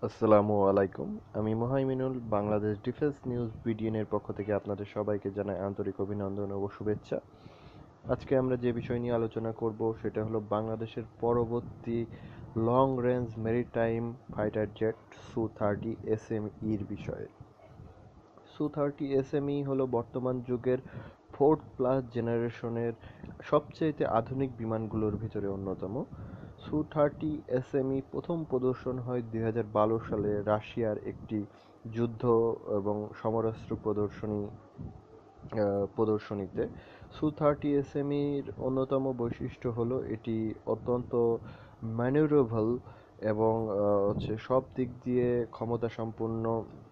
আসসালামু আলাইকুম। আমি মুহাইমিনুল, বাংলাদেশ ডিফেন্স নিউজ বিডিএন-এর পক্ষ থেকে আপনাদের সবাইকে জানাই আন্তরিক অভিনন্দন ও শুভেচ্ছা। আজকে আমরা যে বিষয় নিয়ে আলোচনা করব সেটা হলো বাংলাদেশের পরবর্তী long range maritime fighter jet সু-30 এসএমইর বিষয়ে। সু-30 এসএমই হলো বর্তমান যুগের ফোর্থ প্লাস জেনারেশনের সবচেয়ে আধুনিক বিমানগুলোর ভিতরে অন্যতম। সু-30 এসএমই প্রথম প্রদর্শন হয় 2012 সালে রাশিয়ার একটি যুদ্ধ এবং সমরাস্ত্র প্রদর্শনীতে। সু-30 এসএমইর অন্যতম বৈশিষ্ট্য হলো এটি অত্যন্ত ম্যানুভারেবল এবং সব দিক দিয়ে ক্ষমতাসম্পন্ন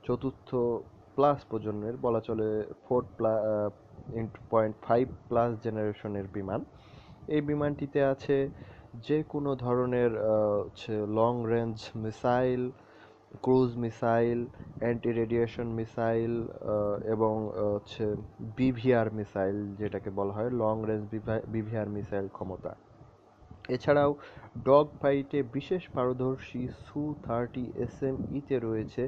চতুর্থ প্লাস প্রজন্মের, বলা চলে 4.5 প্লাস জেনারেশনের বিমান। এই বিমানটিতে আছে যে কোনো ধরনের long range missile, cruise missile, anti radiation missile এবং বিভিআর মিসাইল, যেটাকে বলা হয় লং রেঞ্জ বিভিআর মিসাইল ক্ষমতা। এছাড়াও ডগ ফাইটে বিশেষ পারদর্শী সু-30 এসএমইতে রয়েছে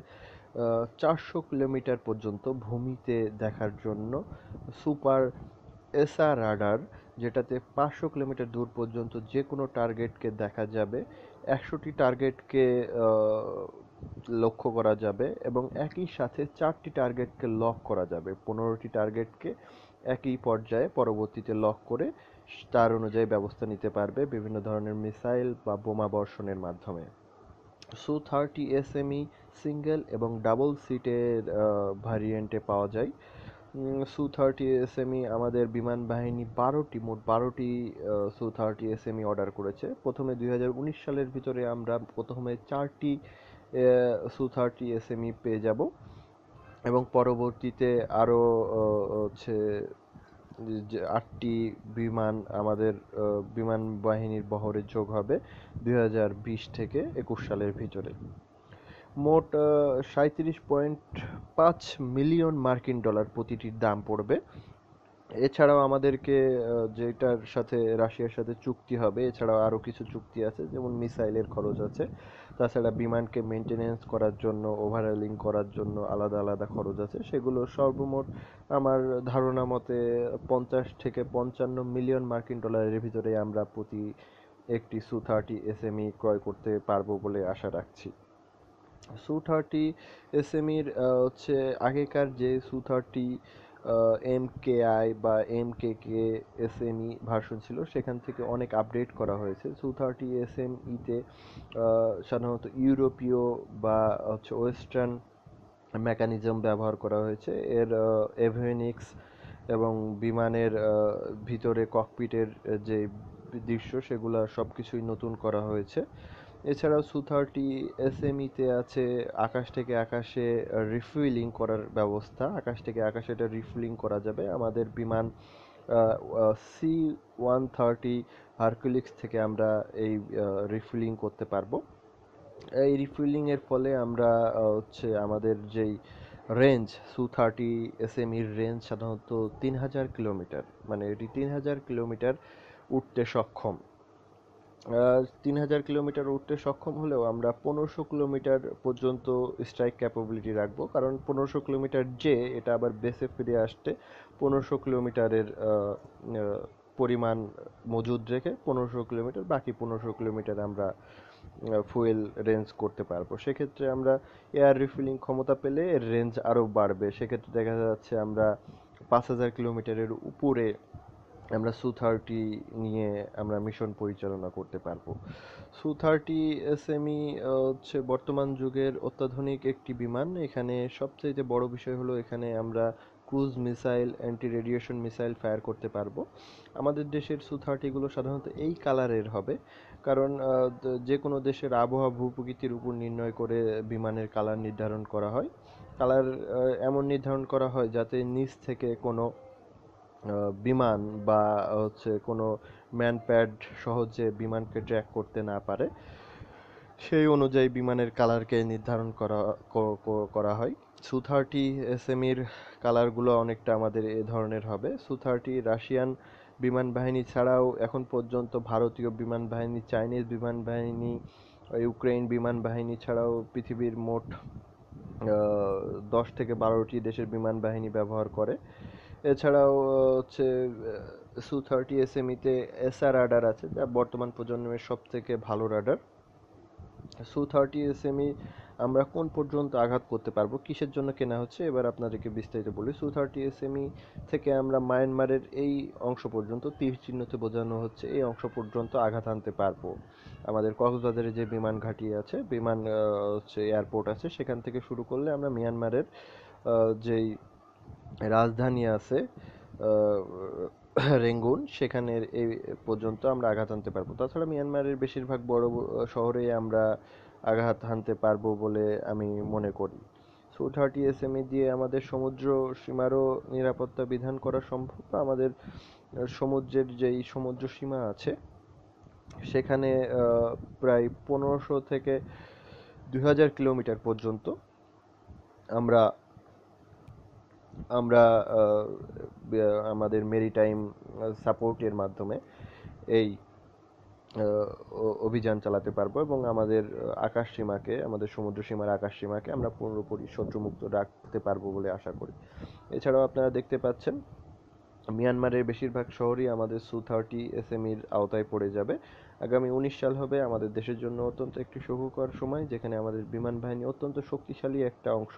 400 কিলোমিটার পর্যন্ত ভূমিতে দেখার জন্য সুপার এসআর রাডার, যেটাতে 500 কিলোমিটার দূর পর্যন্ত যে কোনো টার্গেটকে দেখা যাবে, 100টি টার্গেটকে লক্ষ্য করা যাবে এবং একই সাথে 4টি টার্গেটকে লক করা যাবে। 15টি টার্গেটকে একই পর্যায়ে পরবর্তীতে লক করে তার অনুযায়ী ব্যবস্থা নিতে পারবে বিভিন্ন ধরনের মিসাইল বা বোমা বর্ষণের মাধ্যমে। সু-30 এসএমই সিঙ্গেল এবং ডাবল সিটের ভ্যারিয়েন্টে পাওয়া যায়। সু-30 এসএমই আমাদের বিমান বাহিনী মোট 12টি সু-30 এসএমই অর্ডার করেছে। প্রথমে 2019 সালের ভিতরে আমরা প্রথমে 4টি সু-30 এসএমই পেয়ে যাব এবং পরবর্তীতে আরও হচ্ছে যে 8টি বিমান আমাদের বিমান বাহিনীর বহরে যোগ হবে 2020 থেকে 21 সালের ভিতরে। মোট 37.5 মিলিয়ন মার্কিন ডলার প্রতিটির দাম পড়বে। এছাড়াও আমাদেরকে যেটার সাথে রাশিয়ার সাথে চুক্তি হবে, এছাড়াও আরও কিছু চুক্তি আছে, যেমন মিসাইলের খরচ আছে। তাছাড়া বিমানকে মেনটেনেন্স করার জন্য, ওভারহলিং করার জন্য আলাদা আলাদা খরচ আছে। সেগুলো সর্বমোট আমার ধারণা মতে 50 থেকে 55 মিলিয়ন মার্কিন ডলারের ভিতরে আমরা প্রতি একটি সু-30 এসএমই ক্রয় করতে পারবো বলে আশা রাখছি। সু-30 এসএমইর আগেকার যে সু-30 এমকেআই বা এমকেকে এসএমই ভার্সন ছিল, সেখান থেকে অনেক আপডেট করা হয়েছে। সু-30 এসএমইতে সাধারণত ইউরোপীয় বা ওয়েস্টার্ন মেকানিজম ব্যবহার করা হয়েছে। এর এভিওনিক্স এবং বিমানের ভিতরে ককপিটের যে দৃশ্য, সেগুলো সব কিছুই নতুন করা হয়েছে। এছাড়াও সু-30 এসএমইতে আছে আকাশ থেকে আকাশে রিফুয়েলিং করার ব্যবস্থা। আকাশ থেকে আকাশে এটা রিফুয়েলিং করা যাবে। আমাদের বিমান সি-130 হারকুলিক্স থেকে আমরা এই রিফুয়েলিং করতে পারবো। এই রিফুয়েলিং এর ফলে আমরা আমাদের যেই রেঞ্জ, সু-30 এসএমইর রেঞ্জ সাধারণত 3000 কিলোমিটার, মানে এটি 3000 কিলোমিটার উঠতে সক্ষম। 3000 কিলোমিটার উঠতে সক্ষম হলেও আমরা 1500 কিলোমিটার পর্যন্ত স্ট্রাইক ক্যাপাবিলিটি রাখবো, কারণ 1500 কিলোমিটার যে এটা আবার বেসে ফিরে আসতে 1500 কিলোমিটারের পরিমাণ মজুদ রেখে 1500 কিলোমিটার, বাকি 1500 কিলোমিটার আমরা ফুয়েল রেঞ্জ করতে পারবো। সেক্ষেত্রে আমরা এয়ার রিফিলিং ক্ষমতা পেলে এর রেঞ্জ আরও বাড়বে। সেক্ষেত্রে দেখা যাচ্ছে আমরা 5000 কিলোমিটারের উপরে আমরা সু-30 নিয়ে আমরা মিশন পরিচালনা করতে পারবো। সু-30 এসএমই বর্তমান যুগের অত্যাধুনিক একটি বিমান। এখানে সবচেয়ে বড় বিষয় হলো এখানে আমরা cruise missile, anti radiation missile fire করতে পারবো। আমাদের দেশের সু-30গুলো সাধারণত এই কালারের হবে, কারণ যে কোনো দেশের আবহাওয়া ভূপ্রকৃতির উপর নির্ণয় করে বিমানের কালার নির্ধারণ করা হয়। কালার এমন নির্ধারণ করা হয় যাতে নিচ থেকে কোনো বিমান বা কোনো ম্যানপ্যাড সহজে বিমানকে ট্র্যাক করতে না পারে, সেই অনুযায়ী বিমানের কালারকে নির্ধারণ করা হয়। সু-30 এসএমইর কালারগুলো অনেকটা আমাদের এ ধরনের হবে। সু-30 রাশিয়ান বিমান বাহিনী ছাড়াও এখন পর্যন্ত ভারতীয় বিমান বাহিনী, চাইনিজ বিমান বাহিনী, ইউক্রেন বিমান বাহিনী ছাড়াও পৃথিবীর মোট 10 থেকে 12টি দেশের বিমান বাহিনী ব্যবহার করে। এছাড়াও হচ্ছে সু-30 SME-তে এসআর রাডার আছে, যা বর্তমান প্রজন্মের সবথেকে ভালো রাডার। সু-30 SME আমরা কোন পর্যন্ত আঘাত করতে পারবো, কিসের জন্য কেনা হচ্ছে, এবার আপনাদেরকে বিস্তারিত বলি। সু-30 SME থেকে আমরা মায়ানমারের এই অংশ পর্যন্ত, তীর চিহ্নতে বোঝানো হচ্ছে এই অংশ পর্যন্ত আঘাত আনতে পারবো। আমাদের কক্সবাজারে যে বিমান ঘাঁটি আছে, বিমান হচ্ছে এয়ারপোর্ট আছে, সেখান থেকে শুরু করলে আমরা মিয়ানমারের যেই রাজধানী আছে রেঙ্গুন, সেখানের এই পর্যন্ত আমরা আঘাত হানতে পারবো। তাছাড়া মিয়ানমারের বেশিরভাগ বড় শহরে আমরা আঘাত হানতে পারবো বলে আমি মনে করি। সু-30 SME দিয়ে আমাদের সমুদ্র সীমারও নিরাপত্তা বিধান করা সম্ভব। আমাদের সমুদ্রের যেই সমুদ্র সীমা আছে, সেখানে প্রায় 1500 থেকে 2000 কিলোমিটার পর্যন্ত আমরা আমরা আমাদের মেরিটাইম সাপোর্টের মাধ্যমে এই অভিযান চালাতে পারবো এবং আমাদের আকাশ সীমাকে, আমাদের সমুদ্র সীমার আকাশ সীমাকে আমরা পুরোপুরি শত্রুমুক্ত রাখতে পারবো বলে আশা করি। এছাড়াও আপনারা দেখতে পাচ্ছেন মিয়ানমারের বেশিরভাগ শহরই আমাদের সু-30 SME-র আওতায় পড়ে যাবে। আগামী 19 সাল হবে আমাদের দেশের জন্য অত্যন্ত একটি শুভকর সময়, যেখানে আমাদের বিমান বাহিনী অত্যন্ত শক্তিশালী একটা অংশ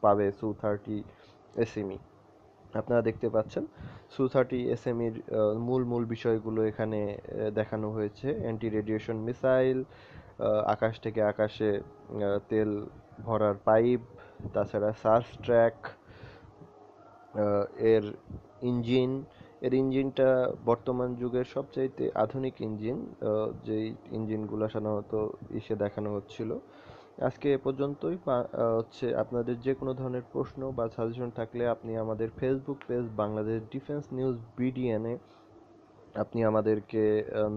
পাবে সু-30 SME। আপনারা দেখতে পাচ্ছেন সু-30 SME-র মূল মূল বিষয়গুলো এখানে দেখানো হয়েছে। অ্যান্টি রেডিয়েশন মিসাইল, আকাশ থেকে আকাশে তেল ভরার পাইপ, তাছাড়া সার্চ ট্র্যাক, এর ইঞ্জিন, এর ইঞ্জিনটা বর্তমান যুগের সবচাইতে আধুনিক ইঞ্জিন, যেই ইঞ্জিনগুলো সাধারণত ইসে দেখানো হচ্ছিল। আজকে এ পর্যন্তই। হচ্ছে আপনাদের যে কোনো ধরনের প্রশ্ন বা সাজেশন থাকলে আপনি আমাদের Facebook page Bangladesh defence news বিডিএন-এ আপনি আমাদেরকে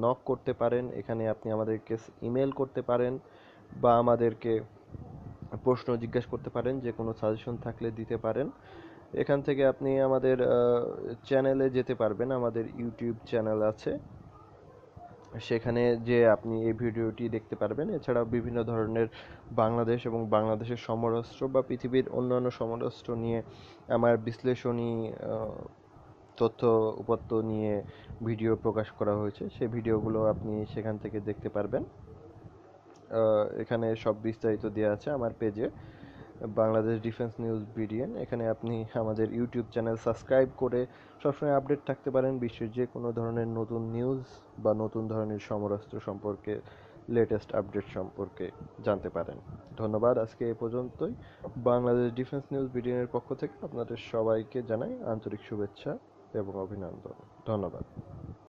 নক করতে পারেন। এখানে আপনি আমাদেরকে ইমেল করতে পারেন বা আমাদেরকে প্রশ্ন জিজ্ঞাসা করতে পারেন, যে কোনো সাজেশন থাকলে দিতে পারেন। এখান থেকে আপনি আমাদের চ্যানেলে যেতে পারবেন। আমাদের ইউটিউব চ্যানেল আছে, সেখানে যে আপনি এই ভিডিওটি দেখতে পারবেন। এছাড়াও বিভিন্ন ধরনের বাংলাদেশ এবং বাংলাদেশের সমরাস্ত্র বা পৃথিবীর অন্যান্য সমরাস্ত্র নিয়ে আমার বিশ্লেষণী তথ্য উপাত্ত নিয়ে ভিডিও প্রকাশ করা হয়েছে। সেই ভিডিওগুলো আপনি সেখান থেকে দেখতে পারবেন। এখানে সব বিস্তারিত দেওয়া আছে আমার পেজে, বাংলাদেশ ডিফেন্স নিউজ বিডিএন। এখানে আপনি আমাদের ইউটিউব চ্যানেল সাবস্ক্রাইব করে সবসময় আপডেট থাকতে পারেন বিশ্বের যে কোনো ধরনের নতুন নিউজ বা নতুন ধরনের সমরাস্ত্র সম্পর্কে লেটেস্ট আপডেট সম্পর্কে জানতে পারেন। ধন্যবাদ। আজকে এ পর্যন্তই। বাংলাদেশ ডিফেন্স নিউজ বিডিএনের পক্ষ থেকে আপনাদের সবাইকে জানাই আন্তরিক শুভেচ্ছা এবং অভিনন্দন। ধন্যবাদ।